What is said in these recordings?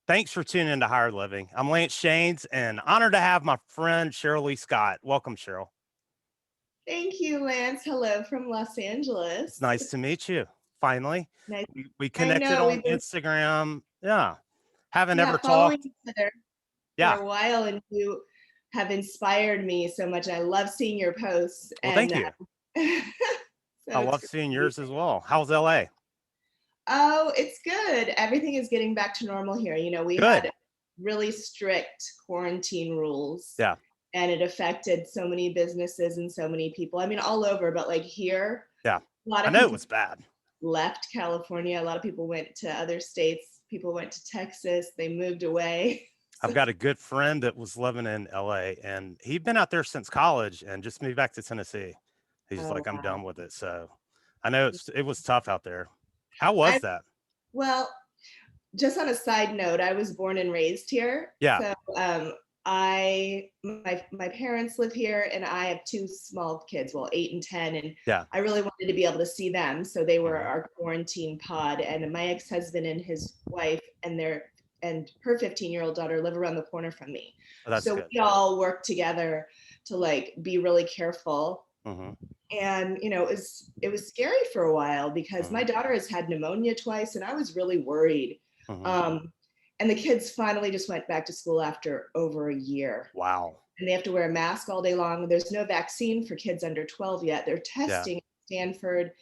Thanks for tuning in to Higher Living. I'm Lance Jaynes and honored to have my friend Cheryl Lee Scott. Welcome, Cheryl. Thank you, Lance. Hello from Los It's Angeles. nice to meet you. Finally, Nice. we I connected know on we've been Instagram. Yeah, haven't yeah ever following talked. each other for Yeah. a while, and you have inspired me so much. I love seeing your posts, Well, thank you. so I it's love great seeing to be yours here. as well. How's LA? Oh, it's good. Everything is getting back to normal here. We Good. had really strict quarantine rules, Yeah. and it affected so many businesses and so many people. I mean, all over, but like here, Yeah. a lot I of know it people was bad. left California. A lot of people went to other states. People went to Texas. They moved away. I've got a good friend that was living in LA and he'd been out there since college and just moved back to Tennessee. He's Oh like, I'm wow. done with it. So I know it was tough out there. How was I that? well, just on a side note, I was born and raised here. Yeah. So my parents live here, and I have two small kids, well, 8 and 10, and Yeah. I really wanted to be able to see them. So they were Mhm. our quarantine pod. And my ex-husband and his wife and her 15-year-old daughter live around the corner from me. Oh, that's So good. we all work together to like be really careful. Mhm. And it was scary for a while because my Mhm. daughter has had pneumonia twice, and I was really worried. Mhm. um, and the kids finally just went back to school after over a year, Wow. and they have to wear a mask all day long. There's no vaccine for kids under 12 yet. They're Yeah. testing at Stanford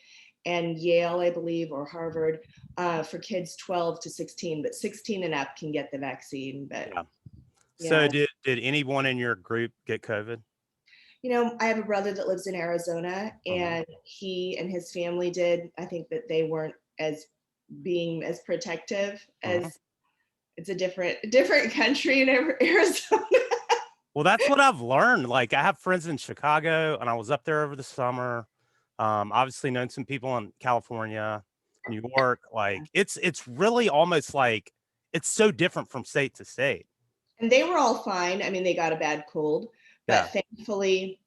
and Yale, I believe, or Harvard, for kids 12 to 16, but 16 and up can get the vaccine. But Yeah. So yeah, did anyone in your group get COVID? I have a brother that lives in Arizona, Mhm. and he and his family did. I think that they weren't as being as protective Mhm. as it's a different country in Arizona. Well, that's what I've learned. Like I have friends in Chicago and I was up there over the summer. Obviously known some people in California, New York. Like it's really almost like it's so different from state to state. And they were all fine. I mean, they got a bad cold, Yeah. but thankfully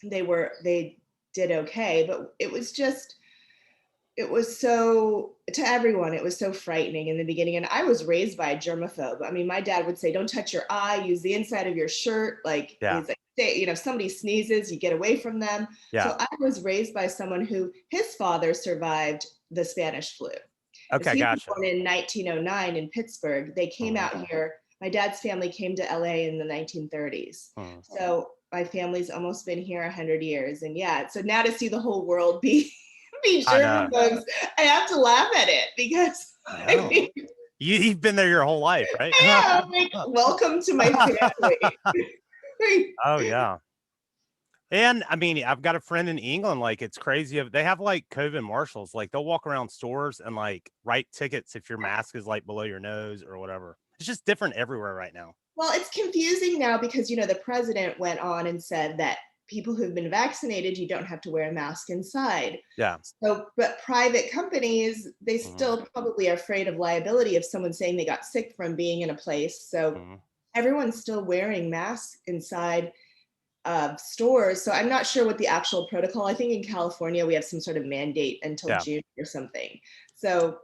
they did okay. But it was so, to everyone, it was so frightening in the beginning. And I was raised by a germaphobe. I mean, my dad would say, don't touch your eye, use the inside of your shirt. Like, Yeah. he's like, if somebody sneezes, you get away from them. Yeah. So I was raised by someone who his father survived the Spanish flu. As Okay, he was gotcha. born in 1909 in Pittsburgh, they came Mhm. out here. My dad's family came to LA in the 1930s. Mhm. So my family's almost been here 100 years. And yeah, so now to see the whole world be be I know. germaphobes, I have to laugh at it because I I know. mean, You've been there your whole life, right? yeah, I'm like, welcome to my family. Oh yeah. And I mean, I've got a friend in England, like it's crazy. They have like COVID marshals, like they'll walk around stores and like write tickets if your mask is like below your nose or whatever. It's just different everywhere right now. Well, it's confusing now because the president went on and said that people who've been vaccinated, you don't have to wear a mask inside. Yeah. So, but private companies, they Hmm. still probably are afraid of liability if someone's saying they got sick from being in a place. So Hmm. everyone's still wearing masks inside stores. So I'm not sure what the actual protocol. I think in California we have some sort of mandate until Yeah. June or something. So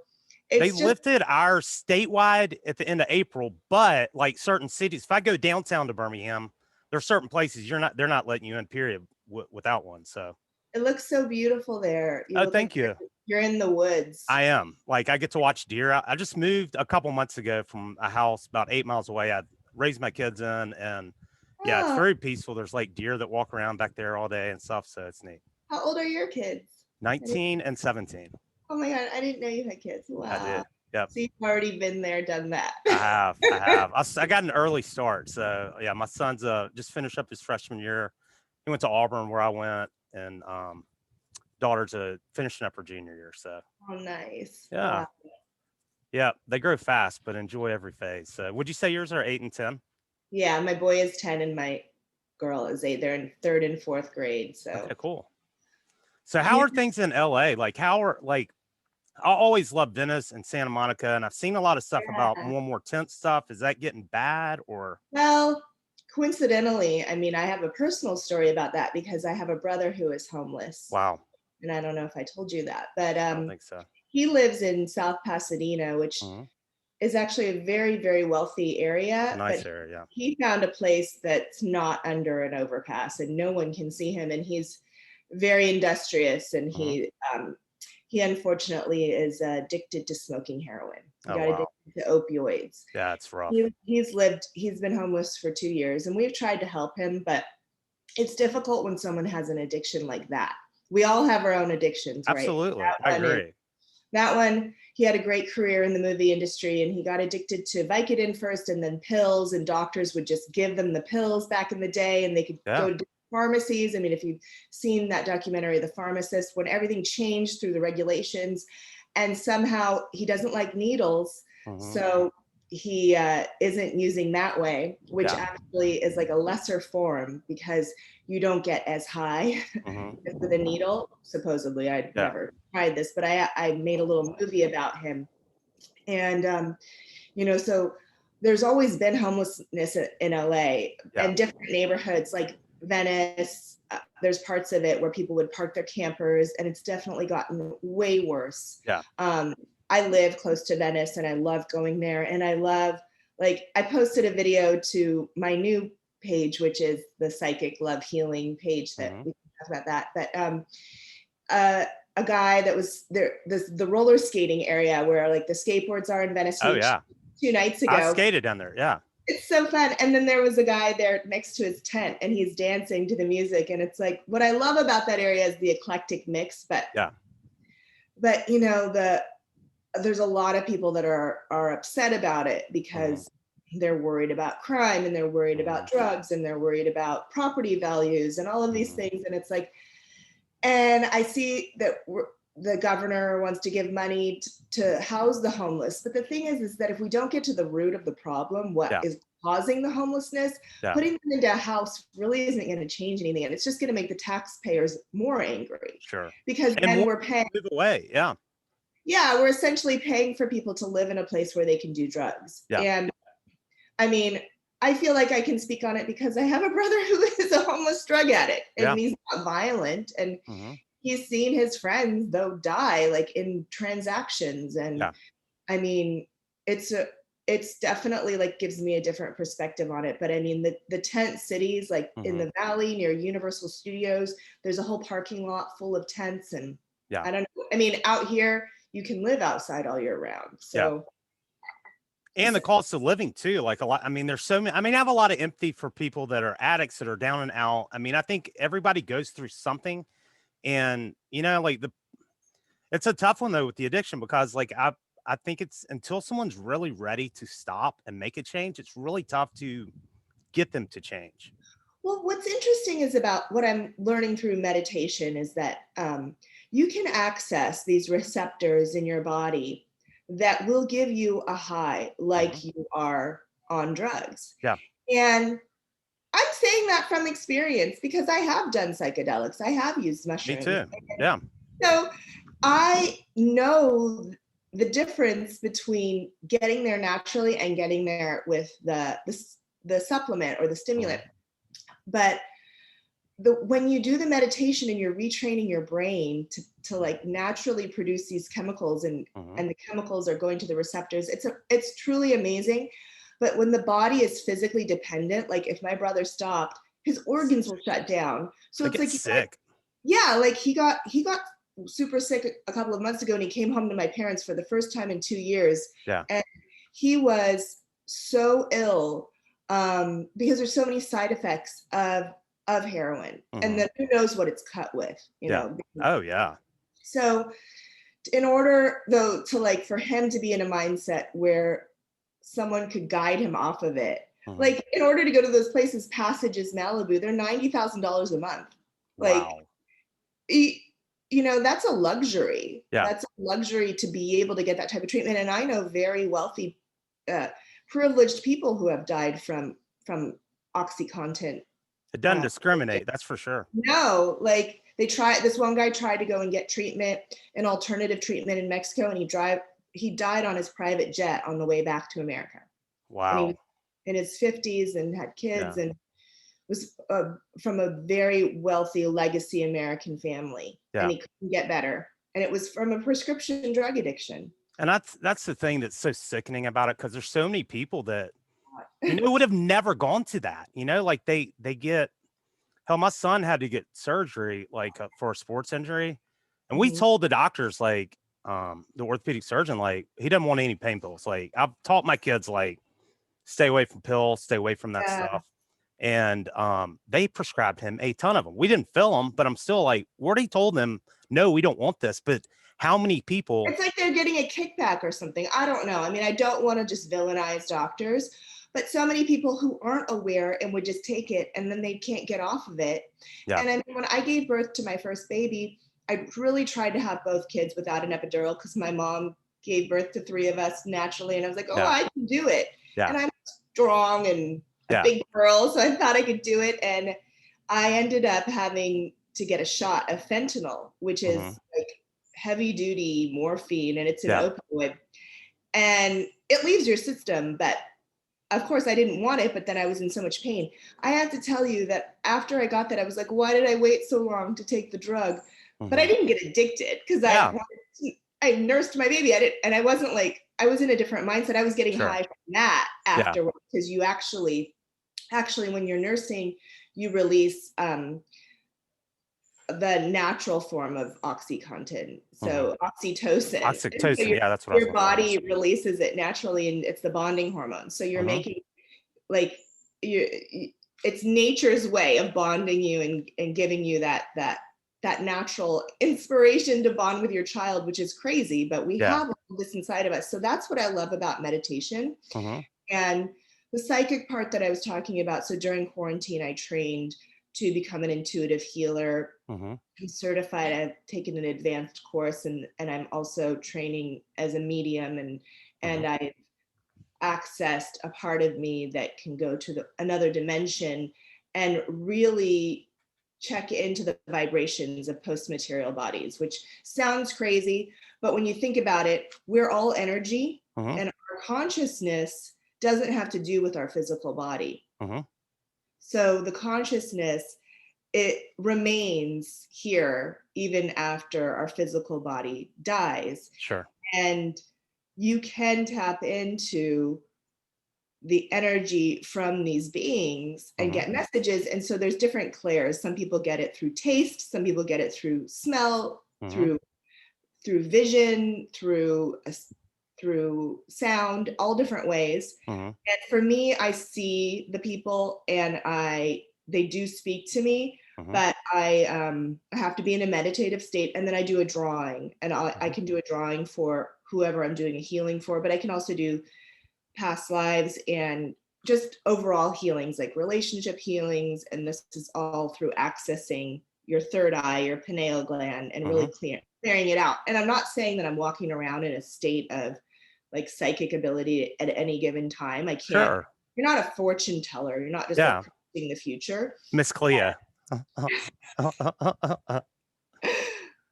They it's just lifted our statewide at the end of April, but like certain cities, if I go downtown to Birmingham, there are certain places they're not letting you in, period, without one. So, it looks so beautiful there. You oh, look like thank you. you're in the woods. I am. Like, I get to watch deer. I just moved a couple months ago from a house about 8 miles away. I raised my kids in, and yeah, it's Oh, very peaceful. There's like deer that walk around back there all day and stuff. So it's neat. how old are your kids? I didn't, 19 and 17. oh my God, I didn't know you had kids. I Wow. did. Yep. So you've already been there, done that. I have. I have. I got an early start. So yeah, my son's just finished up his freshman year. He went to Auburn where I went, and daughter's finishing up her junior year. So Oh, nice. yeah. Wow. Yeah. They grow fast, but enjoy every phase. So would you say yours are 8 and 10? Yeah, my boy is 10 and my girl is 8. They're in third and fourth grade. Okay, So cool. So how yeah. are things in LA? Like how are like I always love Venice and Santa Monica, and I've seen a lot of stuff about more tense stuff. Is that getting bad or Well, coincidentally, I mean, I have a personal story about that because I have a brother who is homeless. wow? And I don't know if I told you that, but I don't think so. he lives in South Pasadena, which Mhm. is actually a very, very wealthy area, Nice but area, yeah. he found a place that's not under an overpass and no one can see him. And he's very industrious, and Mhm. he unfortunately is addicted to smoking heroin. He Oh, got wow. addicted to opioids. Yeah, it's rough. He's been homeless for 2 years, and we've tried to help him, but it's difficult when someone has an addiction like that. We all have our own addictions, right? Absolutely, I agree. That one, he had a great career in the movie industry, and he got addicted to Vicodin first and then pills, and doctors would just give them the pills back in the day, and they could Yeah. go to pharmacies. I mean, if you've seen that documentary, The Pharmacist, when everything changed through the regulations, and somehow he doesn't like needles, Mhm. so he isn't using that way, which Yeah. actually is like a lesser form because you don't get as high Mhm. with a needle. Supposedly, I'd Yeah. never tried this, but I made a little movie about him, and so there's always been homelessness in LA Yeah. and different neighborhoods like Venice. There's parts of it where people would park their campers, and it's definitely gotten way worse. Yeah. I live close to Venice, and I love going there, and I love, like, I posted a video to my new page, which is the Psychic Love Healing page, that Mhm. we can talk about that. But uh, a guy that was there, the roller skating area where like the skateboards are in Venice Oh, Beach yeah. 2 nights I ago. skated down there, yeah. It's so fun. And then there was a guy there next to his tent, and he's dancing to the music. And it's like, what I love about that area is the eclectic mix. Yeah. But there's a lot of people that are upset about it Mhm. because they're worried about crime, and they're worried about Mhm. drugs, and they're worried about property values and all of these Mhm. things. And it's like, and I see that the governor wants to give money to house the homeless. But the thing is that if we don't get to the root of the problem, what Yeah. is causing the homelessness, Yeah. putting them into a house really isn't going to change anything. And it's just going to make the taxpayers more angry Sure. because And then more we're paying. move away, yeah. Yeah, we're essentially paying for people to live in a place where they can do drugs. Yeah. And I mean, I feel like I can speak on it because I have a brother who is a homeless drug addict, Yeah. and he's not violent. And Mhm. he's seen his friends though die like in transactions. And Yeah. I mean, it's definitely like gives me a different perspective on it. But I mean, the tent cities, like in Mhm. the valley near Universal Studios, there's a whole parking lot full of tents. And Yeah. I don't know, I mean, out here you can live outside all year round. Yeah. So And the cost of living too, like a lot. I mean, there's so many. I mean, I have a lot of empathy for people that are addicts that are down and out. I mean, I think everybody goes through something, and like it's a tough one though with the addiction because like I think it's until someone's really ready to stop and make a change, it's really tough to get them to change. well, what's interesting is about what I'm learning through meditation is that you can access these receptors in your body that will give you a high, Mhm. like you are on drugs. Yeah, And I'm saying that from experience because I have done psychedelics, I have used me mushrooms. too. Yeah, So I know the difference between getting there naturally and getting there with the supplement or the mhm, stimulant. But when you do the meditation and you're retraining your brain to like naturally produce these chemicals, and mhm. the chemicals are going to the receptors, it's truly amazing. But when the body is physically dependent, like if my brother stopped, his organs will shut down. So I it's get like, sick. yeah, like he got super sick a couple of months ago, and he came home to my parents for the first time in 2 years. Yeah, And he was so ill, because there's so many side effects of heroin, and mhm, then who knows what it's cut with, yeah. Oh yeah, so in order though to like for him to be in a mindset where someone could guide him off of it, mhm. like in order to go to those places, Passages Malibu, they're $90,000 a month. Like, Wow. that's a luxury. Yeah, That's a luxury to be able to get that type of treatment. And I know very wealthy, uh, privileged people who have died from OxyContin. it doesn't Uh, discriminate. That's for sure. no, like this one guy tried to go and get treatment, an alternative treatment in Mexico, and he died on his private jet on the way back to America. And he was Wow. in his 50s and had kids, Yeah, and was from a very wealthy legacy American family, and yeah. he couldn't get better. And it was from a prescription drug addiction. And that's the thing that's so sickening about it, because there's so many people that, would have never gone to that. Like they get, hell, my son had to get surgery like for a sports injury, and we Mhm. told the doctors, like, the orthopedic surgeon, like, he doesn't want any pain pills. Like, I've taught my kids, like, stay away from pills, stay away from that Yeah. stuff. And they prescribed him a ton of them. We didn't fill them, but I'm still like, we already told them, no, we don't want this. But how many people? It's like they're getting a kickback or something. I don't know. I mean, I don't want to just villainize doctors, but so many people who aren't aware and would just take it and then they can't get off of it. Yeah. And I mean, when I gave birth to my first baby, I really tried to have both kids without an epidural because my mom gave birth to three of us naturally. And I was like, oh, Yeah. I can do it. Yeah. And I'm strong and a Yeah. big girl. So I thought I could do it. And I ended up having to get a shot of fentanyl, which is like heavy duty morphine, and it's an Yeah. opioid. And it leaves your system, but of course I didn't want it, but then I was in so much pain. I have to tell you that after I got that, I was like, why did I wait so long to take the drug? But I didn't get addicted because Yeah. I nursed my baby. And I wasn't like, I was in a different mindset. I was getting Sure. high from that Yeah. afterwards, because you actually, when you're nursing, you release the natural form of OxyContin, so oxytocin. Oxytocin, So yeah, that's what I was your looking for. body releases it naturally, and it's the bonding hormone. So you're making, like, it's nature's way of bonding you and giving you that natural inspiration to bond with your child, which is crazy, but we Yeah. have all this inside of us. So that's what I love about meditation. Mm-hmm. And the psychic part that I was talking about. So during quarantine, I trained to become an intuitive healer. I'm certified. I've taken an advanced course, and I'm also training as a medium, and I've accessed a part of me that can go to another dimension and really check into the vibrations of post-material bodies, which sounds crazy, but when you think about it, we're all energy, and our consciousness doesn't have to do with our physical body. So the consciousness, it remains here even after our physical body dies. Sure. And you can tap into the energy from these beings and get messages. And so there's different clairs. Some people get it through taste, some people get it through smell, through vision, through sound, all different ways. And for me, I see the people and they do speak to me, but I have to be in a meditative state, and then I do a drawing, and I can do a drawing for whoever I'm doing a healing for, but I can also do past lives and just overall healings, like relationship healings. And this is all through accessing your third eye, your pineal gland, and really clearing it out. And I'm not saying that I'm walking around in a state of like psychic ability at any given time. I can't. Sure. You're not a fortune teller. You're not just like predicting the future. Miss Clea.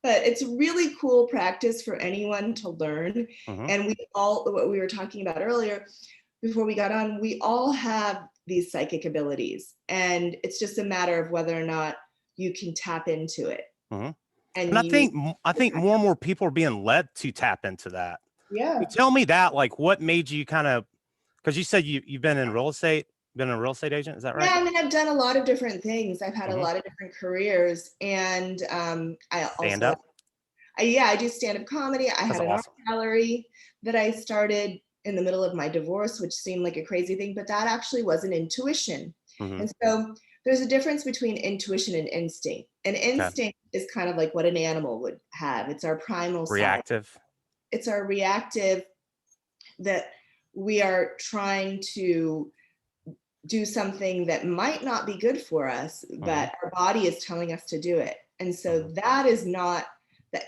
But it's really cool practice for anyone to learn. And we all, what we were talking about earlier before we got on, we all have these psychic abilities, and it's just a matter of whether or not you can tap into it. And I think more and more people are being led to tap into that. Yeah. You tell me that, like, what made you kind of, because you said you've been in real estate, been a real estate agent, is that right? Yeah, I mean, I've done a lot of different things. I've had a lot of different careers, and I also I do stand-up comedy. I had an art gallery that I started in the middle of my divorce, which seemed like a crazy thing, but that actually was an intuition. And so there's a difference between intuition and instinct. And instinct is kind of like what an animal would have. It's our primal reactive side. It's our reactive, that we are trying to do something that might not be good for us, but our body is telling us to do it. And so that is not,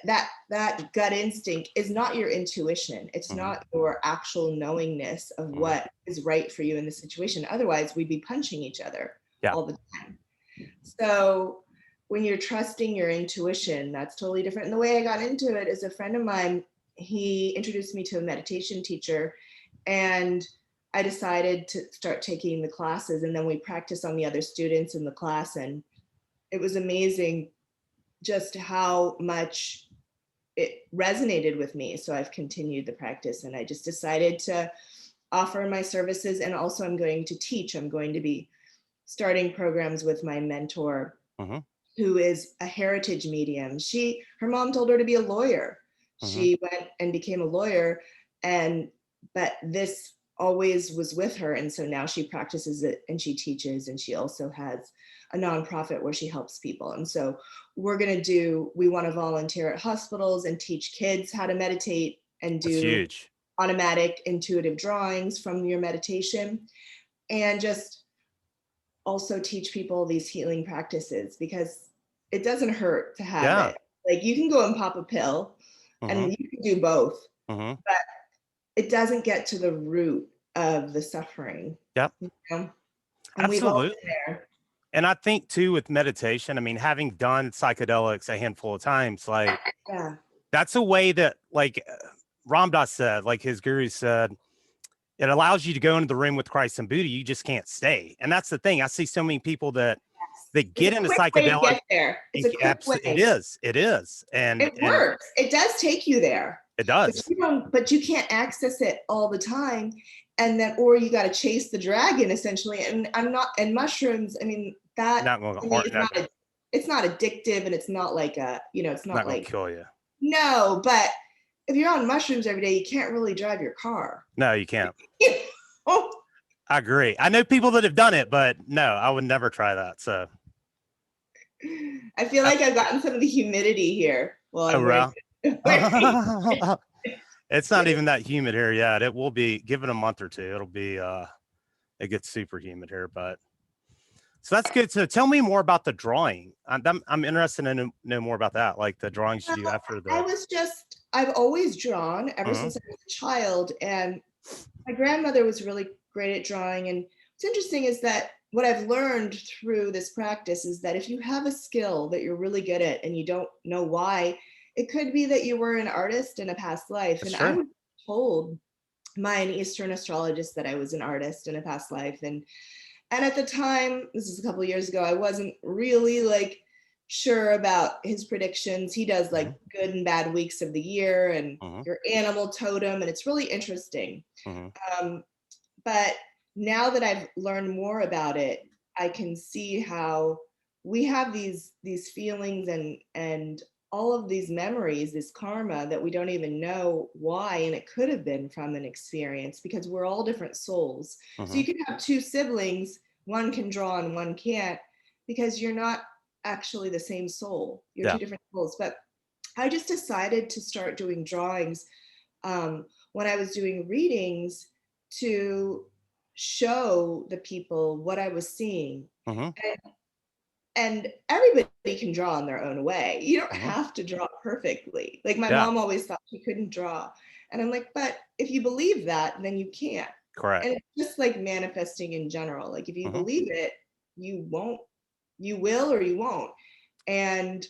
that gut instinct is not your intuition. It's not your actual knowingness of what is right for you in the situation. Otherwise, we'd be punching each other all the time. So when you're trusting your intuition, that's totally different. And the way I got into it is a friend of mine, he introduced me to a meditation teacher, and I decided to start taking the classes, and then we practiced on the other students in the class. And it was amazing just how much it resonated with me. So I've continued the practice, and I just decided to offer my services. And also I'm going to teach. I'm going to be starting programs with my mentor, Mm-hmm. who is a heritage medium. Her mom told her to be a lawyer. Mm-hmm. She went and became a lawyer, but this always was with her. And so now she practices it and she teaches, and she also has a nonprofit where she helps people. And so we want to volunteer at hospitals and teach kids how to meditate and That's do huge. automatic intuitive drawings from your meditation, and just also teach people these healing practices, because it doesn't hurt to have Yeah. it. Like, you can go and pop a pill Mm-hmm. and you can do both, Mm-hmm. but it doesn't get to the root of the suffering. Yep. You know? And we've all Absolutely. been there. And I think too, with meditation, I mean, having done psychedelics a handful of times, like Yeah. that's a way that, like Ram Dass said, like his guru said, it allows you to go into the room with Christ and Buddha. You just can't stay. And that's the thing. I see so many people that they It's get a into quick way to psychedelic. get there. It's a quick way. It is. It is. And it works. It does take you there. It does. But you can't access it all the time. And then, or you got to chase the dragon, essentially. And mushrooms, I mean, that not going to it's not addictive, and it's not like it's not going like to kill you. No, but if you're on mushrooms every day, you can't really drive your car. No, you can't. Oh. I agree. I know people that have done it, but no, I would never try that. So I feel like I've gotten some of the humidity here. Well, it's not even that humid here yet. It will be, give it a month or two. It'll be, it gets super humid here, but so that's good. So tell me more about the drawing. I'm interested in know more about that, like the drawings you do after the. I've always drawn ever since I was a child, and my grandmother was really great at drawing. And what's interesting is that what I've learned through this practice is that if you have a skill that you're really good at and you don't know why, it could be that you were an artist in a past life. That's and true. I was told by an Eastern astrologist that I was an artist in a past life. And at the time, this is a couple of years ago, I wasn't really like sure about his predictions. He does like good and bad weeks of the year and your animal totem, and it's really interesting. But now that I've learned more about it, I can see how we have these feelings and all of these memories, this karma that we don't even know why, and it could have been from an experience, because we're all different souls. So you can have two siblings, one can draw and one can't, because you're not actually the same soul. You're two different souls. But I just decided to start doing drawings when I was doing readings, to show the people what I was seeing. And everybody can draw in their own way. You don't have to draw perfectly. Like my mom always thought she couldn't draw. And I'm like, but if you believe that, then you can't. Correct. And it's just like manifesting in general. Like if you believe it, you will or you won't. And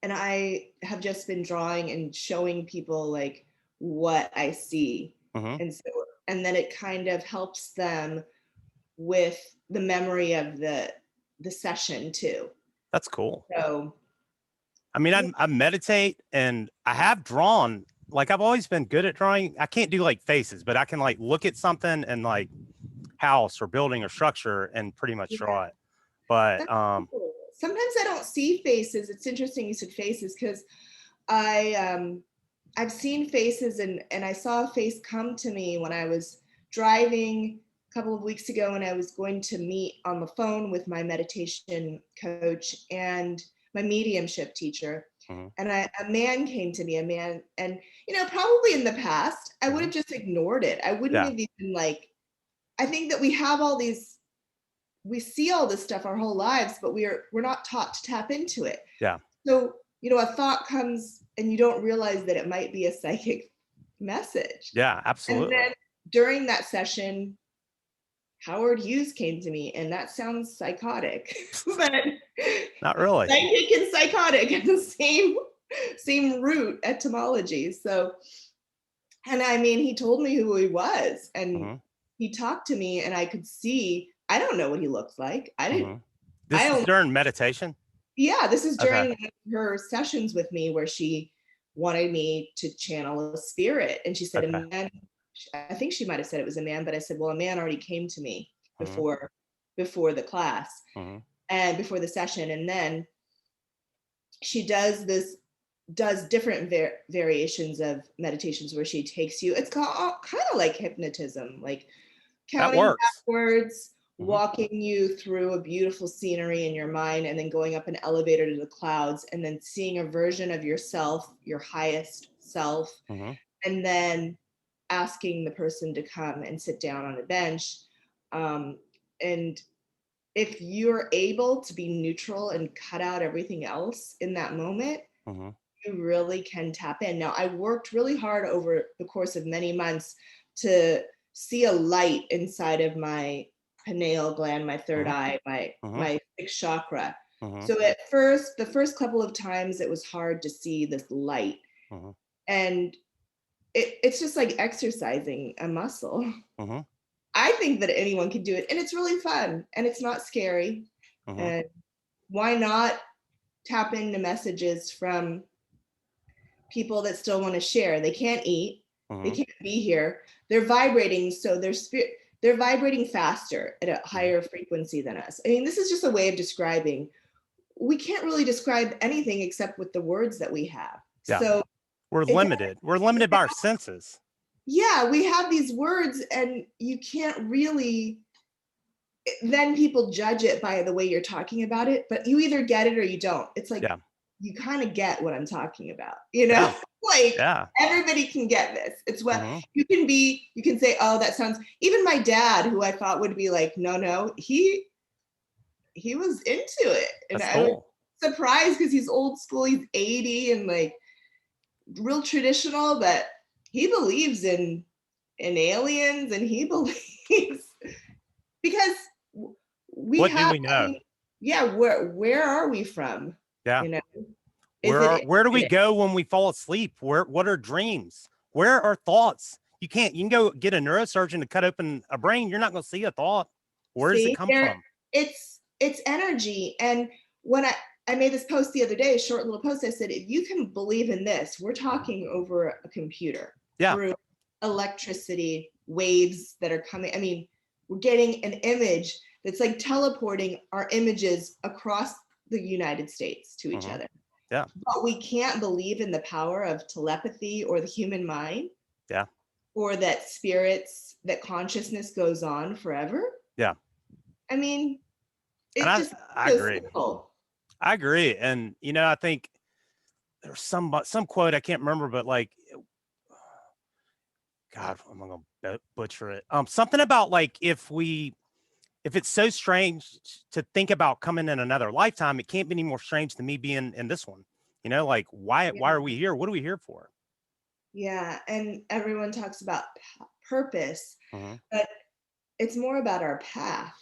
I have just been drawing and showing people like what I see. And then it kind of helps them with the memory of the session too. That's cool. So, I mean, I meditate and I have drawn, like I've always been good at drawing. I can't do like faces, but I can like look at something and like house or building or structure and pretty much draw it. But cool. Sometimes I don't see faces. It's interesting you said faces, because I've seen faces, and I saw a face come to me when I was driving a couple of weeks ago, and I was going to meet on the phone with my meditation coach and my mediumship teacher. And a man came to me, and probably in the past, I would have just ignored it. I wouldn't have even like, I think that we have all these, we see all this stuff our whole lives, but we're not taught to tap into it. Yeah. So, a thought comes and you don't realize that it might be a psychic message. Yeah, absolutely. And then during that session, Howard Hughes came to me, and that sounds psychotic, but not really. Psychic and psychotic are the same root etymology. So, and I mean, he told me who he was, and he talked to me, and I could see, I don't know what he looks like. I didn't. This is during meditation? Yeah, this is during her sessions with me, where she wanted me to channel a spirit. And she said, a Okay. man, I think she might have said it was a man, but I said, well, a man already came to me before the class and before the session. And then she does different variations of meditations where she takes you, it's called kind of like hypnotism, like That counting works. backwards, walking you through a beautiful scenery in your mind, and then going up an elevator to the clouds, and then seeing a version of yourself, your highest self, and then asking the person to come and sit down on a bench. And if you're able to be neutral and cut out everything else in that moment, you really can tap in. Now, I worked really hard over the course of many months to see a light inside of my pineal gland, my third eye, my sixth chakra. So at first, the first couple of times, it was hard to see this light. And it's just like exercising a muscle. I think that anyone can do it, and it's really fun, and it's not scary. And why not tap into messages from people that still want to share? They can't eat, they can't be here, they're vibrating, so they're vibrating faster at a higher frequency than us. I mean, this is just a way of describing. We can't really describe anything except with the words that we have. So we're limited by our senses. Yeah, we have these words, and you can't really, then people judge it by the way you're talking about it, but you either get it or you don't. It's like, you kind of get what I'm talking about, you know? Like, everybody can get this. It's what you can say, oh, that sounds, even my dad, who I thought would be like, no, he was into it. And that's I was cool. surprised because he's old school, he's 80 and like real traditional, but he believes in aliens, and he believes, because what do we know? Where are we from? You know, where do we go when we fall asleep? What are dreams? Where are thoughts? You can go get a neurosurgeon to cut open a brain. You're not going to see a thought. Where does it come from? It's energy. And when I made this post the other day, a short little post, I said, if you can believe in this, we're talking over a computer through electricity waves that are coming. I mean, we're getting an image that's like teleporting our images across the United States to each other. But we can't believe in the power of telepathy or the human mind. Or that that consciousness goes on forever. I mean, it's I agree. simple. I agree. And, I think there's some quote, I can't remember, but like, God, I'm going to butcher it. Something about like, if it's so strange to think about coming in another lifetime, it can't be any more strange than me being in this one. Like, why are we here? What are we here for? Yeah. And everyone talks about purpose, but it's more about our path.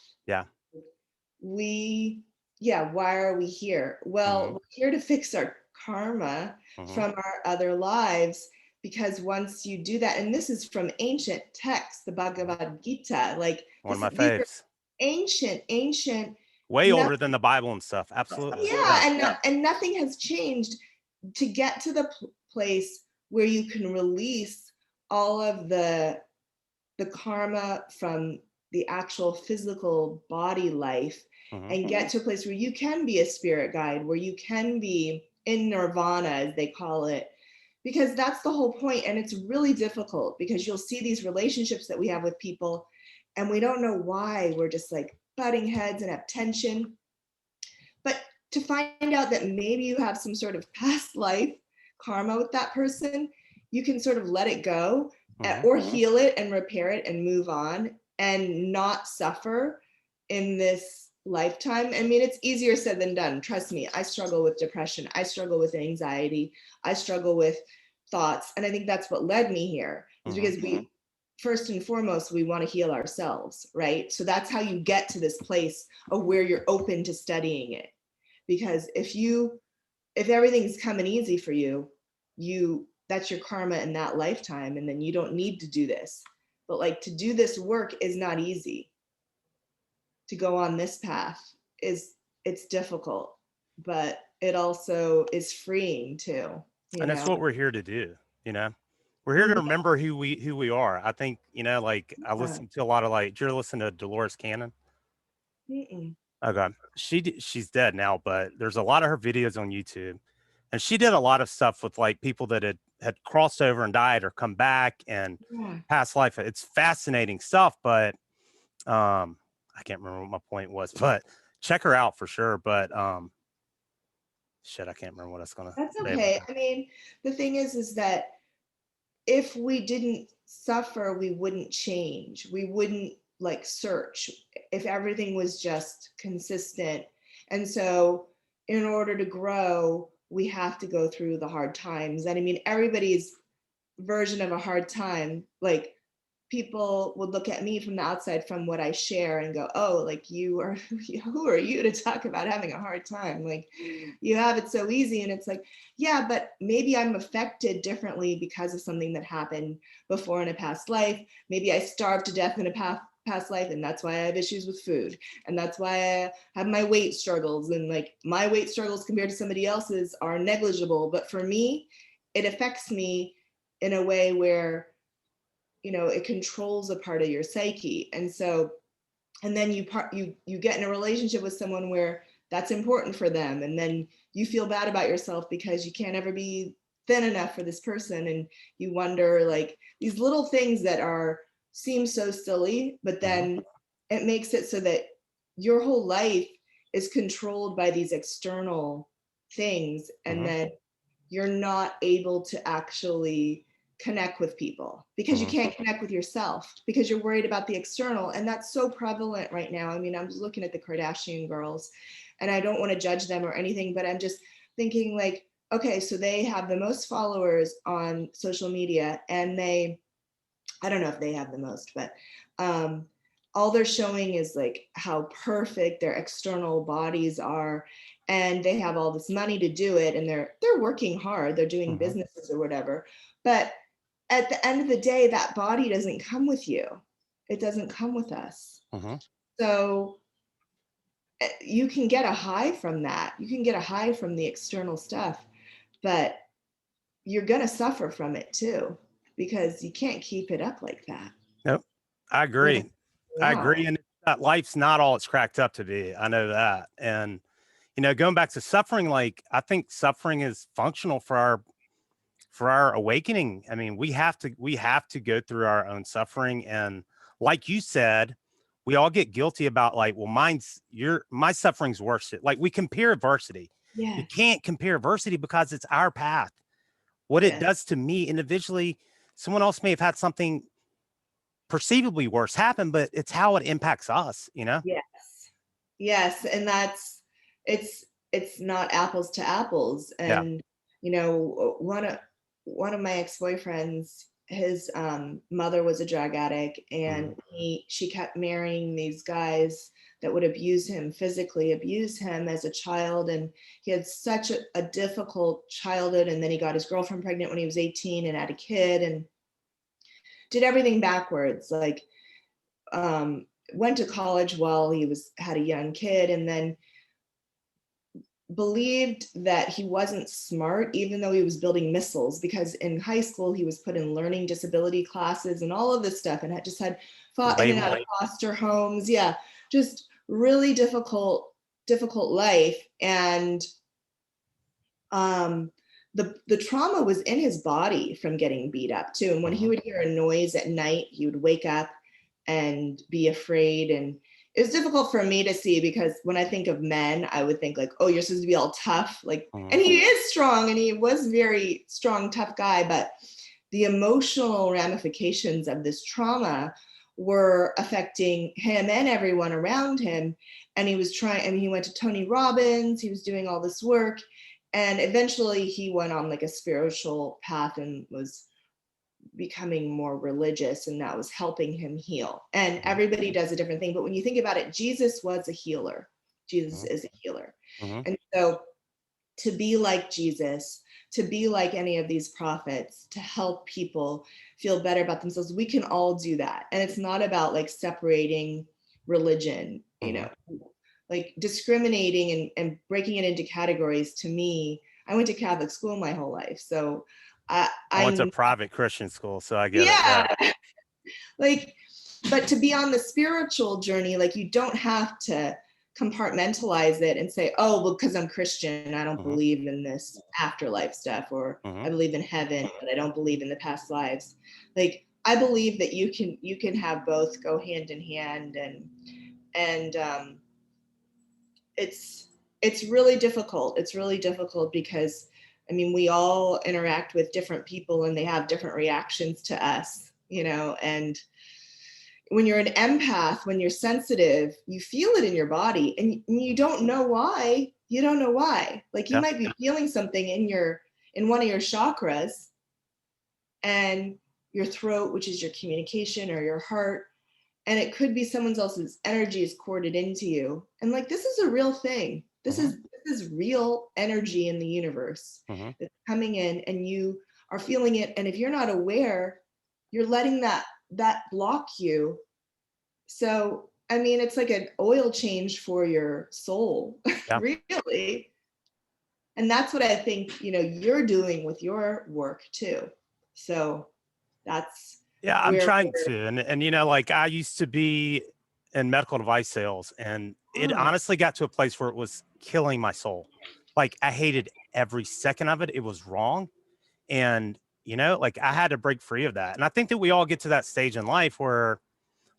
Why are we here? Well, we're here to fix our karma from our other lives, because once you do that, and this is from ancient texts, the Bhagavad Gita, like one of my faves. Ancient, way older than the Bible and stuff. Absolutely. And nothing has changed to get to the place where you can release all of the karma from the actual physical body life, and get to a place where you can be a spirit guide, where you can be in nirvana, as they call it, because that's the whole point. And it's really difficult, because you'll see these relationships that we have with people, and we don't know why we're just like butting heads and have tension. But to find out that maybe you have some sort of past life karma with that person, you can sort of let it go, or heal it and repair it and move on and not suffer in this lifetime. I mean, it's easier said than done. Trust me, I struggle with depression. I struggle with anxiety. I struggle with thoughts. And I think that's what led me here, is because we, first and foremost, we want to heal ourselves, right? So that's how you get to this place of where you're open to studying it. Because if everything's coming easy for you, that's your karma in that lifetime, and then you don't need to do this. But like, to do this work is not easy. To go on this path it's difficult, but it also is freeing too. you And that's know? what we're here to do, you know? We're here to Yeah. remember who we are. I think, like I listen to a lot of like, you're listening to Dolores Cannon. Mm-mm. Okay. She's dead now, but there's a lot of her videos on YouTube. And she did a lot of stuff with like people that had crossed over and died or come back and Yeah. past life. It's fascinating stuff, but I can't remember what my point was, but check her out for sure. But shit, I can't remember what I was gonna That's say about okay. that. I mean, the thing is that if we didn't suffer, we wouldn't change. We wouldn't like search if everything was just consistent. And so, in order to grow, we have to go through the hard times. And I mean, everybody's version of a hard time, like people would look at me from the outside from what I share and go, oh, like you are, who are you to talk about having a hard time? Like you have it so easy. And it's like, yeah, but maybe I'm affected differently because of something that happened before in a past life. Maybe I starved to death in a past life, and that's why I have issues with food. And that's why I have my weight struggles. And like my weight struggles compared to somebody else's are negligible. But for me, it affects me in a way where it controls a part of your psyche. And so, and then you get in a relationship with someone where that's important for them, and then you feel bad about yourself because you can't ever be thin enough for this person, and you wonder, like, these little things that are seem so silly, but Mhm, then it makes it so that your whole life is controlled by these external things, and mhm, then you're not able to actually connect with people because you mhm, can't connect with yourself because you're worried about the external. And that's so prevalent right now. I mean, I'm looking at the Kardashian girls, and I don't want to judge them or anything, but I'm just thinking, like, okay, so they have the most followers on social media, and I don't know if they have the most, but um, all they're showing is like how perfect their external bodies are, and they have all this money to do it, and they're working hard, they're doing mhm, businesses or whatever. But at the end of the day, that body doesn't come with you. It doesn't come with us. mhm. So you can get a high from that. You can get a high from the external stuff, but you're going to suffer from it too because you can't keep it up like that. Nope. I You're going agree. to I out. agree. And that life's not all it's cracked up to be. I know that. And going back to suffering, like I think suffering is functional for our awakening. I mean, we have to go through our own suffering. And like you said, we all get guilty about like, well, my suffering's worse. Like we compare adversity. You Yes. can't compare adversity because it's our path. What it Yes. does to me individually, someone else may have had something perceivably worse happen, but it's how it impacts us. Yes. Yes. And it's it's not apples to apples. Yeah. And one of my ex-boyfriends, his mother was a drug addict, Mhm. and she kept marrying these guys that would abuse him, physically abuse him as a child. And he had such a difficult childhood. And then he got his girlfriend pregnant when he was 18 and had a kid and did everything backwards. Like went to college while he had a young kid, and then believed that he wasn't smart even though he was building missiles, because in high school he was put in learning disability classes and all of this stuff, and had just had fought in and out Label. of foster homes. Yeah, just really difficult life. And um the trauma was in his body from getting beat up too. And when he Mhm. would hear a noise at night, he would wake up and be afraid. And it was difficult for me to see, because when I think of men, I would think like, oh, you're supposed to be all tough, like, Mhm. and he is strong, and he was very strong, tough guy, but the emotional ramifications of this trauma were affecting him and everyone around him. And he was trying, I mean, he went to Tony Robbins, he was doing all this work, and eventually he went on like a spiritual path and was becoming more religious, and that was helping him heal. And Mhm. everybody does a different thing, but when you think about it, Jesus was a healer. Jesus Mhm. is a healer. Mhm. And so to be like Jesus, to be like any of these prophets, to help people feel better about themselves, we can all do that. And it's not about like separating religion, Mhm. like discriminating and breaking it into categories, to me, I went to Catholic school my whole life. So I went to a I'm, private Christian school, so I get it. yeah, Yeah. like, but to be on the spiritual journey, like you don't have to compartmentalize it and say, oh, well, because I'm Christian, I don't Mm-hmm. believe in this afterlife stuff, or Mm-hmm. I believe in heaven, but I don't believe in the past lives. Like, I believe that you can have both go hand in hand, and it's really difficult. It's really difficult because, I mean, we all interact with different people and they have different reactions to us, you know, and when you're an empath, when you're sensitive, you feel it in your body, and you don't know why. You don't know why. Like, you Yeah. might be feeling something in one of your chakras, and your throat, which is your communication, or your heart, and it could be someone else's energy is corded into you. And like, this is a real thing. Mm-hmm. This is real energy in the universe Mm-hmm. that's coming in, and you are feeling it. And if you're not aware, you're letting that block you. So, I mean, it's like an oil change for your soul, Yeah. really. And that's what I think, you know, you're doing with your work too. So that's Yeah, I'm where trying we're, to. And you know, like I used to be in medical device sales, and it oh, honestly got to a place where it was killing my soul. Like I hated every second of it. It was wrong. And, you know, like I had to break free of that. And I think that we all get to that stage in life where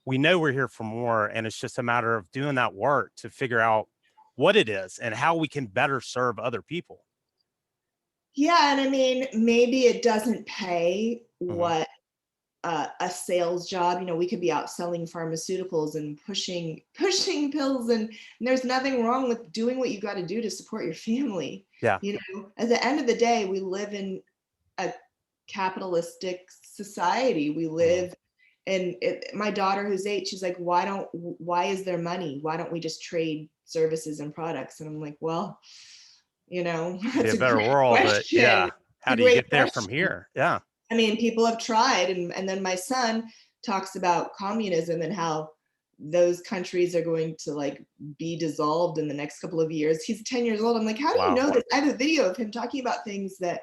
we know we're here for more. And it's just a matter of doing that work to figure out what it is and how we can better serve other people. yeah. And I mean, maybe it doesn't pay Hmm. what a sales job, you know, we could be out selling pharmaceuticals and pushing pills, and there's nothing wrong with doing what you got to do to support your family. Yeah. You know, at the end of the day, we live in a capitalistic society. We Hmm. live, and my daughter who's 8, she's like, why is there money? Why don't we just trade services and products? And I'm like, well, you know, It'd be that's a a better great world, but question. yeah. It's How a do you great get there from question. here? Yeah. I mean, people have tried, and then my son talks about communism and how those countries are going to like be dissolved in the next couple of years. He's 10 years old. I'm like, how do you Wow. know this? I have a video of him talking about things that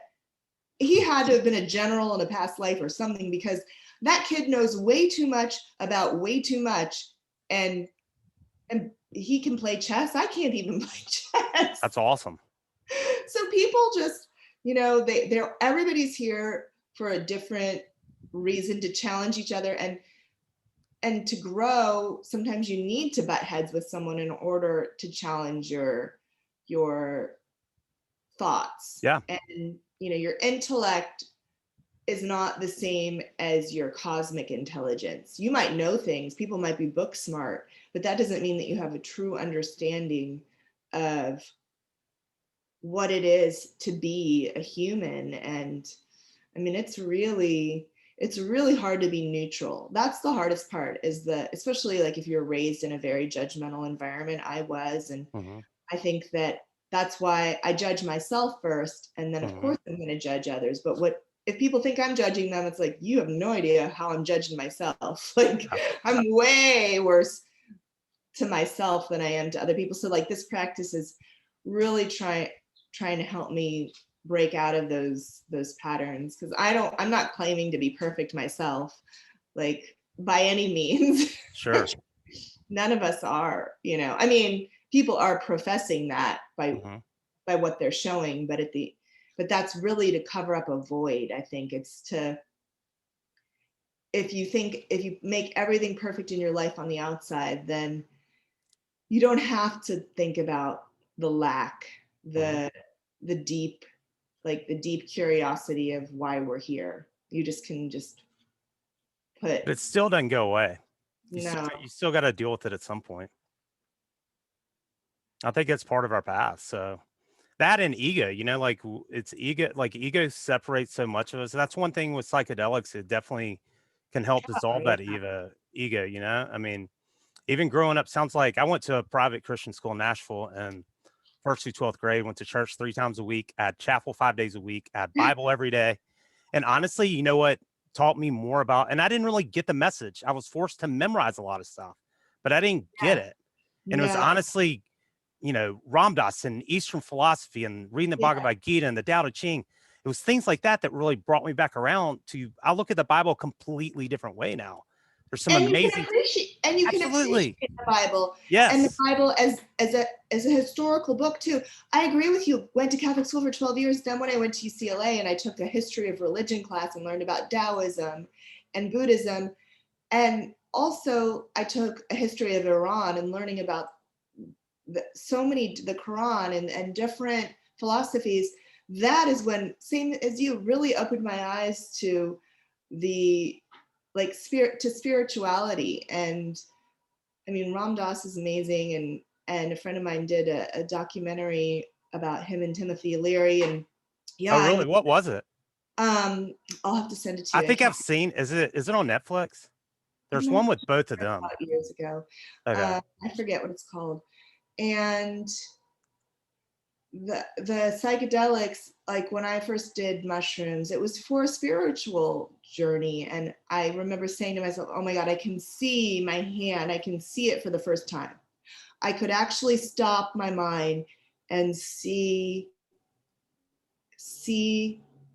he had to have been a general in a past life or something, because that kid knows way too much about way too much, and he can play chess. I can't even play chess. That's awesome. So people just, you know, they're everybody's here for a different reason, to challenge each other, and to grow. Sometimes you need to butt heads with someone in order to challenge your thoughts. Yeah. And you know, your intellect is not the same as your cosmic intelligence. You might know things, people might be book smart, but that doesn't mean that you have a true understanding of what it is to be a human. And I mean, it's really hard to be neutral. That's the hardest part, is that, especially like if you're raised in a very judgmental environment. I was, and Hmm. I think that that's why I judge myself first, and then of Hmm. course I'm going to judge others. But what if people think I'm judging them? It's like, you have no idea how I'm judging myself. Like, Yeah. I'm way worse to myself than I am to other people. So like, this practice is really trying to help me break out of those patterns, because I'm not claiming to be perfect myself, like, by any means. Sure. None of us are, you know. I mean, people are professing that Hmm. by what they're showing, but that's really to cover up a void. I think it's to, if you make everything perfect in your life on the outside, then you don't have to think about the lack, Hmm. the deep, like the deep curiosity of why we're here. You just can just put, But it still doesn't go away. no. You still got to deal with it at some point. I think it's part of our past. So that and ego, you know, like it's ego, like ego separates so much of us. That's one thing with psychedelics. It definitely can help Oh, dissolve yeah. that ego, you know? I mean, even growing up, sounds like I went to a private Christian school in Nashville, and first through 12th grade, went to church 3 times a week, at chapel 5 days a week, at Bible every day. And honestly, you know what taught me more about, and I didn't really get the message. I was forced to memorize a lot of stuff, but I didn't get Yeah. it. And it was No. honestly Ram Dass and Eastern philosophy and reading the Yeah. Bhagavad Gita and the Tao Te Ching. It was things like that that really brought me back around to, I look at the Bible a completely different way now. There's some And you can amazing, appreciate the Bible, and the yes. Bible as a historical book too. I agree with you. Went to Catholic school for 12 years. Then when I went to UCLA and I took a history of religion class and learned about Taoism and Buddhism, and also I took a history of Iran and learning about the Quran and different philosophies. That is when, same as you, really opened my eyes to the spirituality. And I mean, Ram Dass is amazing, and a friend of mine did a documentary about him and Timothy Leary. And yeah, Oh, really? What was it? I'll have to send it to I you. think I've seen, is it on Netflix? There's one with both of them. Years ago. Okay. I forget what it's called. And the psychedelics, like when I first did mushrooms, it was for a spiritual journey. And I remember saying to myself, oh my God, I can see my hand. I can see it for the first time. I could actually stop my mind and see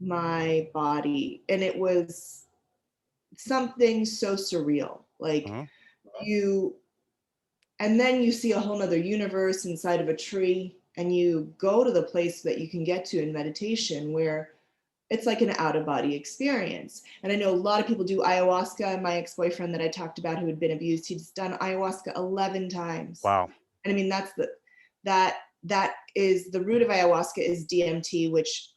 my body. And it was something so surreal. Like and then you see a whole nother universe inside of a tree, and you go to the place that you can get to in meditation where it's like an out-of-body experience. And I know a lot of people do ayahuasca. My ex-boyfriend that I talked about, who had been abused, he's done ayahuasca 11 times. Wow. And I mean, that is the root of ayahuasca is DMT, which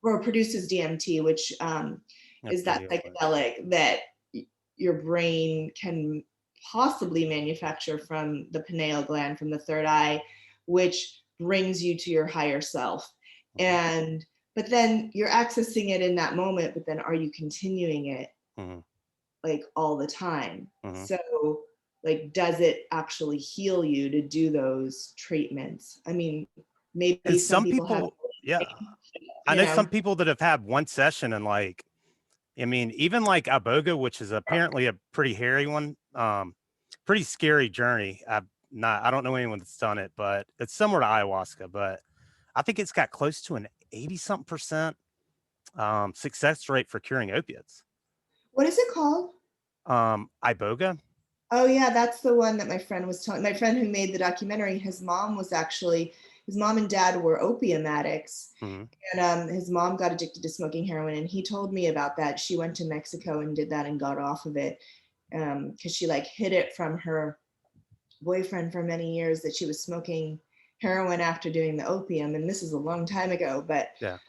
or produces DMT, which is that psychedelic that your brain can possibly manufacture from the pineal gland, from the third eye, which brings you to your higher self. But then you're accessing it in that moment, but then are you continuing it like all the time? So like, does it actually heal you to do those treatments? I mean, maybe some people have, I know some people that have had one session and like, I mean, even like iboga, which is apparently a pretty hairy one, pretty scary journey. I don't know anyone that's done it, but it's similar to ayahuasca, but I think it's got close to an 80-something% success rate for curing opiates. What is it called? Iboga. Oh yeah, that's the one that my friend was telling. My friend who made the documentary, his mom and dad were opium addicts, and his mom got addicted to smoking heroin, and he told me about that. She went to Mexico and did that and got off of it because she like hid it from her boyfriend for many years that she was smoking heroin after doing the opium. And this is a long time ago, but that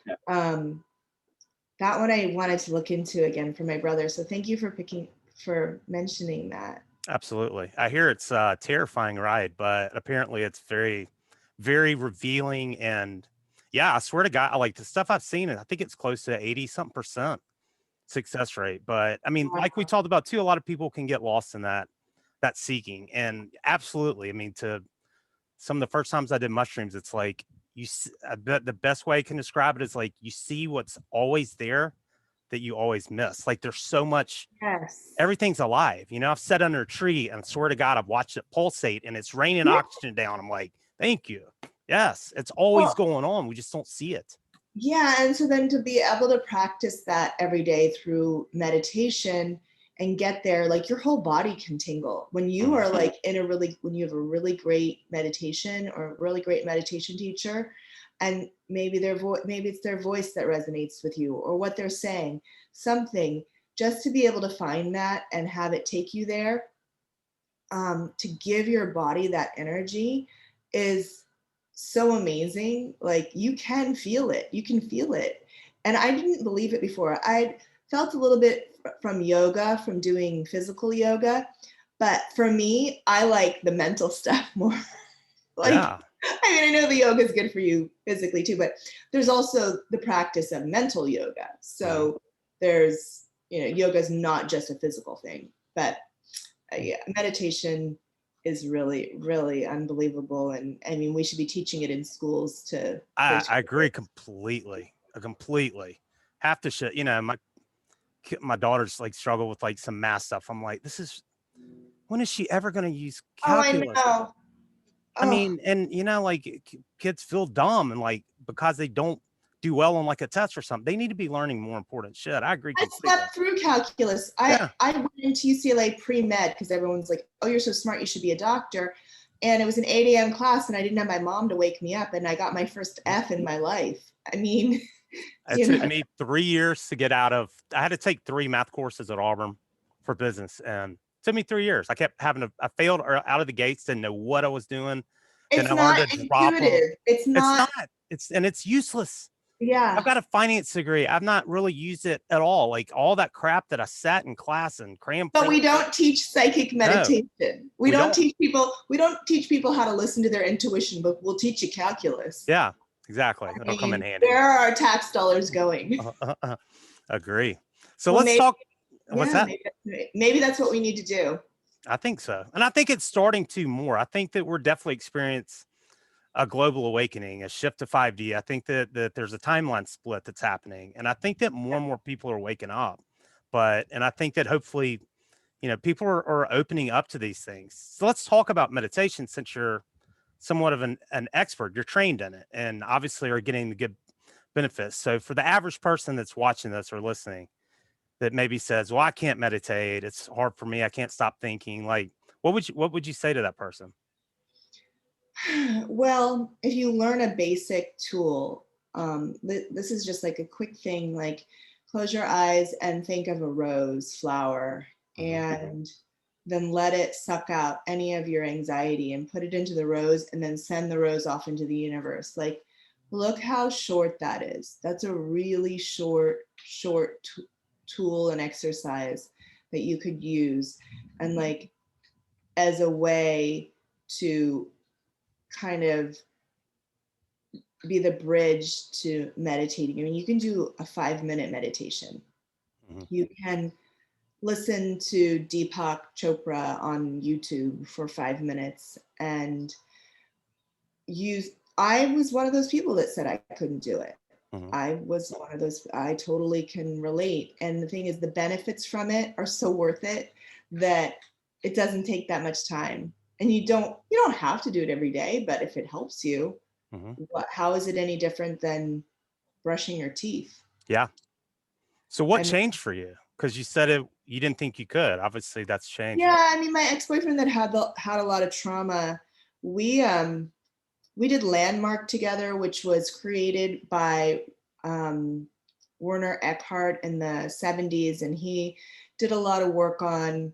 one I wanted to look into again for my brother. So thank you for mentioning that. Absolutely. I hear it's a terrifying ride, but apparently it's very, very revealing. And yeah, I swear to God, like the stuff I've seen, I think it's close to 80-something% success rate. But I mean, like we talked about too, a lot of people can get lost in that seeking. And absolutely, I mean, to some of the first times I did mushrooms, it's like I bet the best way I can describe it is like you see what's always there that you always miss. Like there's so much, everything's alive. I've sat under a tree and I swear to God, I've watched it pulsate and it's raining oxygen down. I'm like, thank you. Yes, it's always going on. We just don't see it. Yeah. And so then to be able to practice that every day through meditation and get there, like your whole body can tingle when you are like when you have a really great meditation or a really great meditation teacher, and maybe it's their voice that resonates with you or what they're saying, something, just to be able to find that and have it take you there, to give your body that energy is so amazing. Like you can feel it. And I didn't believe it before. I felt a little bit from yoga, from doing physical yoga, but for me, I like the mental stuff more. I mean, I know the yoga is good for you physically too, but there's also the practice of mental yoga. So there's, yoga is not just a physical thing, but meditation is really, really unbelievable. And I mean, we should be teaching it in schools to. I agree completely. Have to shit. My daughter's like struggle with like some math stuff. I'm like, when is she ever going to use calculus? Oh, I know. I Oh, mean, and like kids feel dumb and like because they don't do well on like a test or something, they need to be learning more important shit. I agree I completely. slept through calculus. Yeah. I went into UCLA pre-med because everyone's like, oh, you're so smart, you should be a doctor. And it was an 8 a.m. class, and I didn't have my mom to wake me up, and I got my first F in my life. I mean, It you took know, me 3 years to get out of. I had to take 3 math courses at Auburn for business, and it took me 3 years. I kept having to. I failed out of the gates, didn't know what I was doing. Then it's I learned not to drop them. intuitive. It's It's not, not. It's useless. I've yeah. got a finance degree. I've not really used it at all. Like all that crap that I sat in class and crammed But for. we don't teach psychic No, meditation. We we don't don't. teach people. We don't teach people how to listen to their intuition, but we'll teach you calculus. Yeah, exactly. I That'll come in mean, handy. where are our tax dollars going? Agree. So Well, let's maybe, talk. What's yeah, that? maybe that's what we need to do. I think so. And I think it's starting to more. I think that we're definitely experiencing a global awakening, a shift to 5D. I think that there's a timeline split that's happening. And I think that more and more people are waking up. And I think that hopefully, people are opening up to these things. So let's talk about meditation since you're somewhat of an expert. You're trained in it and obviously are getting the good benefits. So for the average person that's watching this or listening, that maybe says, "Well, I can't meditate. It's hard for me. I can't stop thinking." Like, what would you say to that person? Well, if you learn a basic tool, this is just like a quick thing, like close your eyes and think of a rose flower Mhm. and then let it suck out any of your anxiety and put it into the rose and then send the rose off into the universe. Like, look how short that is. That's a really short tool and exercise that you could use. And like, as a way to kind of be the bridge to meditating. I mean, you can do a 5-minute meditation. Mhm. You can listen to Deepak Chopra on YouTube for 5 minutes and use. I was one of those people that said I couldn't do it. Mhm. I was one of those, I totally can relate. And the thing is, the benefits from it are so worth it that it doesn't take that much time. And you don't have to do it every day, but if it helps you, Mhm. how is it any different than brushing your teeth? Yeah. So what I mean, changed for you? Because you said you didn't think you could. Obviously, that's changing. yeah, I mean, my ex-boyfriend that had a lot of trauma, we did Landmark together, which was created by um, Werner Eckhart in the 70s, and he did a lot of work on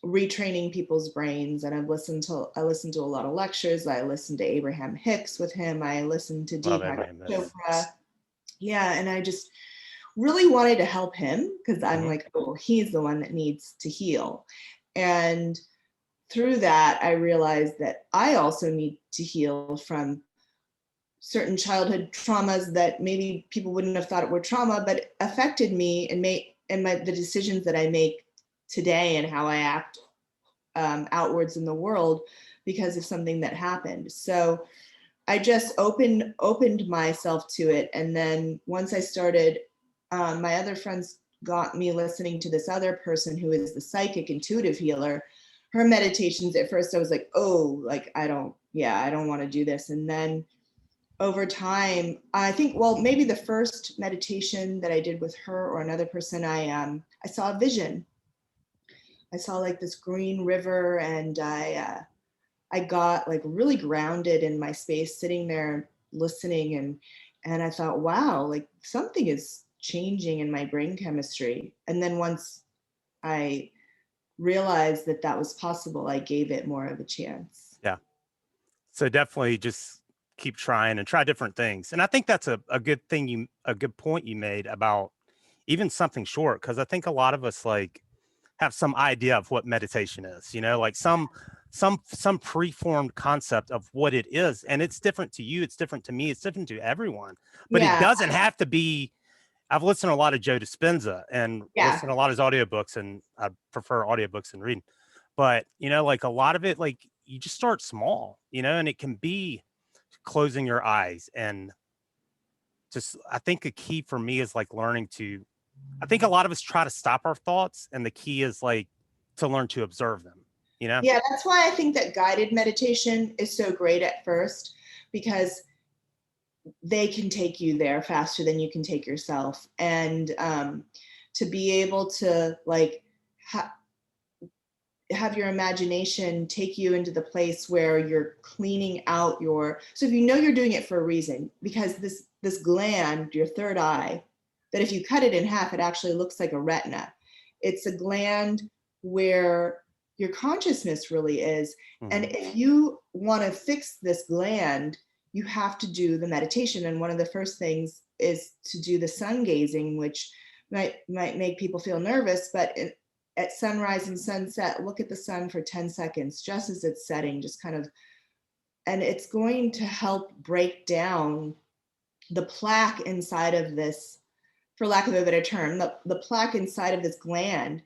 retraining people's brains. And I listened to a lot of lectures. I listened to Abraham Hicks with him. I listened to Love Deepak Abraham Hicks. Chopra. Yeah, and I just really wanted to help him because I'm Mhm. like, oh, he's the one that needs to heal. And through that, I realized that I also need to heal from certain childhood traumas that maybe people wouldn't have thought it were trauma, but affected me and the decisions that I make today and how I act outwards in the world because of something that happened. So I just opened myself to it, and then once I started, my other friends got me listening to this other person who is the psychic intuitive healer. Her meditations at first, I was like, oh, like I don't want to do this, and then over time, I think, well, maybe the first meditation that I did with her or another person, I saw a vision. I saw like this green river, and I got like really grounded in my space sitting there listening, and I thought, wow, like something is changing in my brain chemistry. And then once I realized that that was possible, I gave it more of a chance. Yeah. So definitely just keep trying and try different things. And I think that's a good thing a good point you made about even something short. Cause I think a lot of us like have some idea of what meditation is, like some preformed concept of what it is. And it's different to you, it's different to me, it's different to everyone. But it Yeah, doesn't have to be. I've listened to a lot of Joe Dispenza and yeah, listened to a lot of his audiobooks, and I prefer audiobooks and reading. But, like a lot of it, like you just start small, and it can be closing your eyes. And just, I think a key for me is like learning I think a lot of us try to stop our thoughts, and the key is like to learn to observe them. you know? Yeah, that's why I think that guided meditation is so great at first, because they can take you there faster than you can take yourself. And to be able to like have your imagination take you into the place where you're cleaning out your, so if you know you're doing it for a reason, because this gland, your third eye, that if you cut it in half, it actually looks like a retina. It's a gland where your consciousness really is. And if you want to fix this gland, you have to do the meditation. And one of the first things is to do the sun gazing, which might make people feel nervous, but at sunrise and sunset, look at the sun for 10 seconds, just as it's setting, just kind of, and it's going to help break down the plaque inside of this, for lack of a better term, the plaque inside of this gland,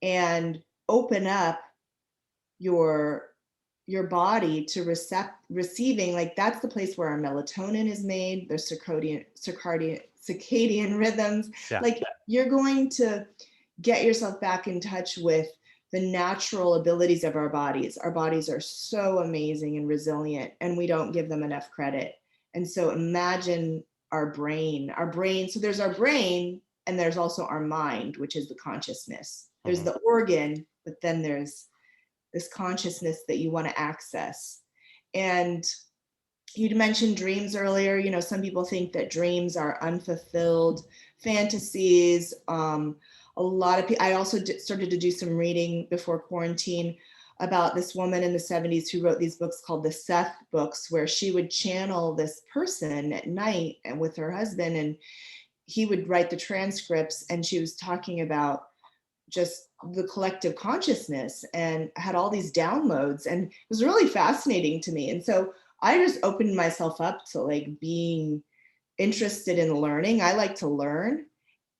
and open up your body to receiving, like that's the place where our melatonin is made, the circadian rhythms. Yeah. Like you're going to get yourself back in touch with the natural abilities of our bodies. Our bodies are so amazing and resilient, and we don't give them enough credit. And so imagine our brain. So there's our brain, and there's also our mind, which is the consciousness. There's the organ, but then there's this consciousness that you want to access. And you'd mentioned dreams earlier. You know, some people think that dreams are unfulfilled fantasies. A lot of people, I also started to do some reading before quarantine about this woman in the 70s who wrote these books called the Seth books, where she would channel this person at night and with her husband, and he would write the transcripts, and she was talking about just the collective consciousness and had all these downloads, and it was really fascinating to me. And so I just opened myself up to like being interested in learning. I like to learn,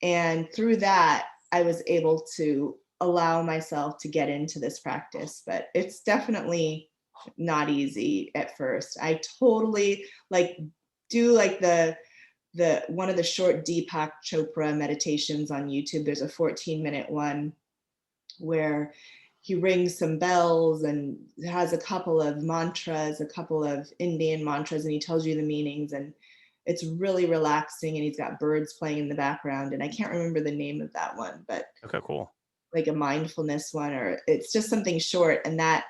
and through that I was able to allow myself to get into this practice. But it's definitely not easy at first. I totally like do like the one of the short Deepak Chopra meditations on YouTube. There's a 14-minute one where he rings some bells and has a couple of mantras, a couple of Indian mantras, and he tells you the meanings, and it's really relaxing, and he's got birds playing in the background, and I can't remember the name of that one, but Okay, cool. like a mindfulness one, or it's just something short, and that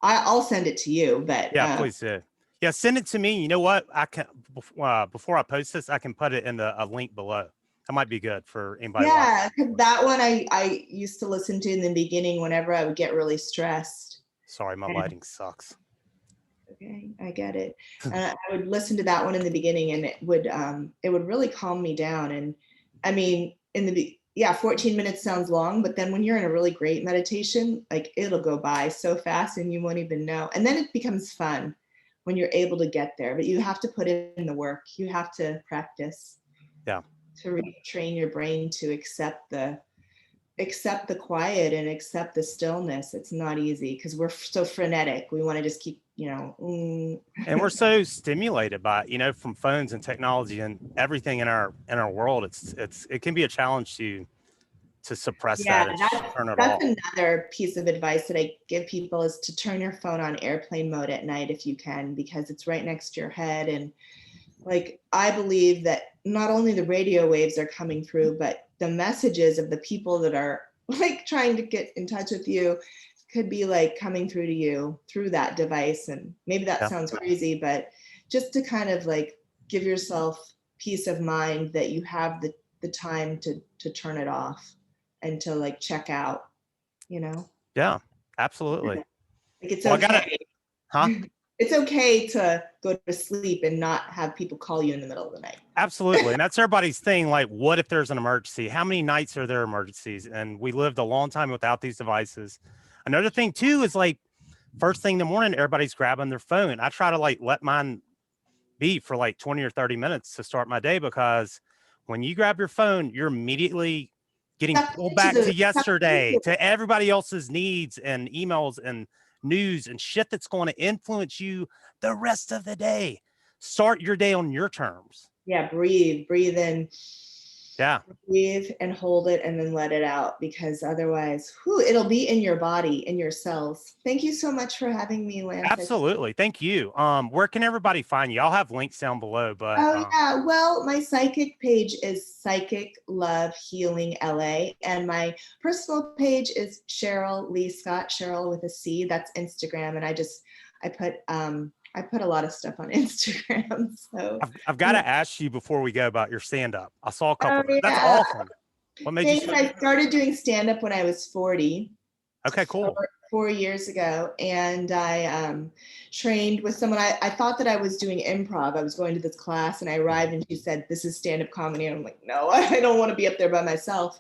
I'll send it to you. But Yeah, please do. Yeah, send it to me. You know what? I can before I post this, I can put it in a link below. That might be good for anybody yeah, watching. that one I used to listen to in the beginning whenever I would get really stressed. Sorry, my And lighting sucks. okay, I get it. I would listen to that one in the beginning, and it would really calm me down. And I mean, 14 minutes sounds long, but then when you're in a really great meditation, like it'll go by so fast and you won't even know. And then it becomes fun when you're able to get there, but you have to put in the work. You have to practice. Yeah. To retrain your brain to accept the quiet and accept the stillness. It's not easy because we're so frenetic. We want to just keep, And we're so stimulated by, from phones and technology and everything in our world. It can be a challenge to suppress yeah, that and turn it that's off. another piece of advice that I give people, is to turn your phone on airplane mode at night if you can, because it's right next to your head. And like, I believe that not only the radio waves are coming through, but the messages of the people that are like trying to get in touch with you could be like coming through to you through that device. And maybe that sounds crazy, but just to kind of like give yourself peace of mind that you have the time to turn it off and to like check out, Yeah, absolutely. Like it's Well, okay. Huh? It's okay to go to sleep and not have people call you in the middle of the night. Absolutely. And that's everybody's thing. Like, what if there's an emergency? How many nights are there emergencies? And we lived a long time without these devices. Another thing too is like first thing in the morning, everybody's grabbing their phone. I try to like let mine be for like 20 or 30 minutes to start my day, because when you grab your phone, you're immediately getting pulled back to yesterday, to everybody else's needs and emails and news and shit that's going to influence you the rest of the day. Start your day on your terms. Yeah, breathe in Yeah. Breathe and hold it and then let it out, because otherwise, it'll be in your body, in your cells. Thank you so much for having me, Lance. Absolutely. Thank you. Where can everybody find you? I'll have links down below, but Oh yeah, well, my psychic page is Psychic Love Healing LA, and my personal page is Cheryl Lee Scott, Cheryl with a C. That's Instagram, and I put a lot of stuff on Instagram. So I've got to ask you before we go about your stand up. I saw a oh couple. That's yeah, awesome. What made you thanks. start I doing that? started doing stand up when I was 40. Okay, cool. 4 years ago, and I trained with someone. I thought that I was doing improv. I was going to this class, and I arrived, and she said, "This is stand-up comedy." And I'm like, "No, I don't want to be up there by myself."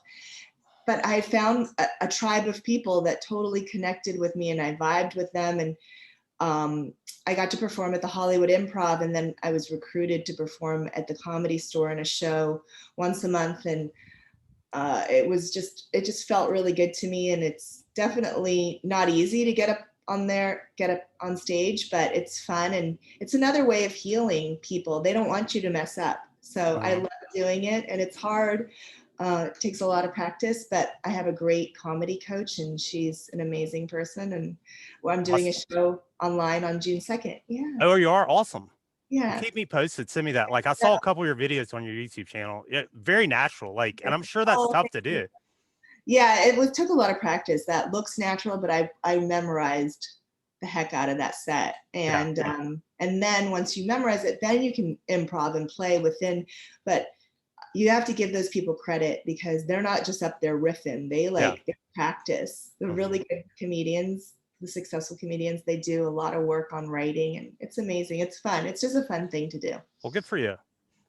But I found a tribe of people that totally connected with me, and I vibed with them, and I got to perform at the Hollywood Improv, and then I was recruited to perform at the Comedy Store in a show once a month, and it just felt really good to me. And it's definitely not easy to get up on stage, but it's fun, and it's another way of healing people. They don't want you to mess up, so I love doing it, and it's hard. It takes a lot of practice, but I have a great comedy coach, and she's an amazing person. And I'm doing a show online on June 2nd. Yeah. Oh, you are awesome. Well, Yeah. keep me posted. Send me that. Like, I saw a couple of your videos on your YouTube channel. Very natural. Like, and I'm sure that's Oh, tough to do. yeah, took a lot of practice. That looks natural, but I memorized the heck out of that set. Yeah. And then once you memorize it, then you can improv and play within. But you have to give those people credit, because they're not just up there riffing. They they practice. The really good comedians, the successful comedians, they do a lot of work on writing, and it's amazing. It's fun. It's just a fun thing to do. Well, good for you.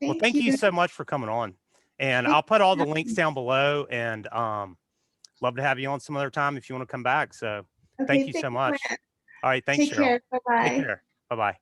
Well, Thank thank you. you so much for coming on. And I'll put all the links down below, and love to have you on some other time if you want to come back. So thank Okay, you thanks, so much. Lance. All right. Thanks, Take Cheryl. care. Take Bye-bye. care. Bye-bye.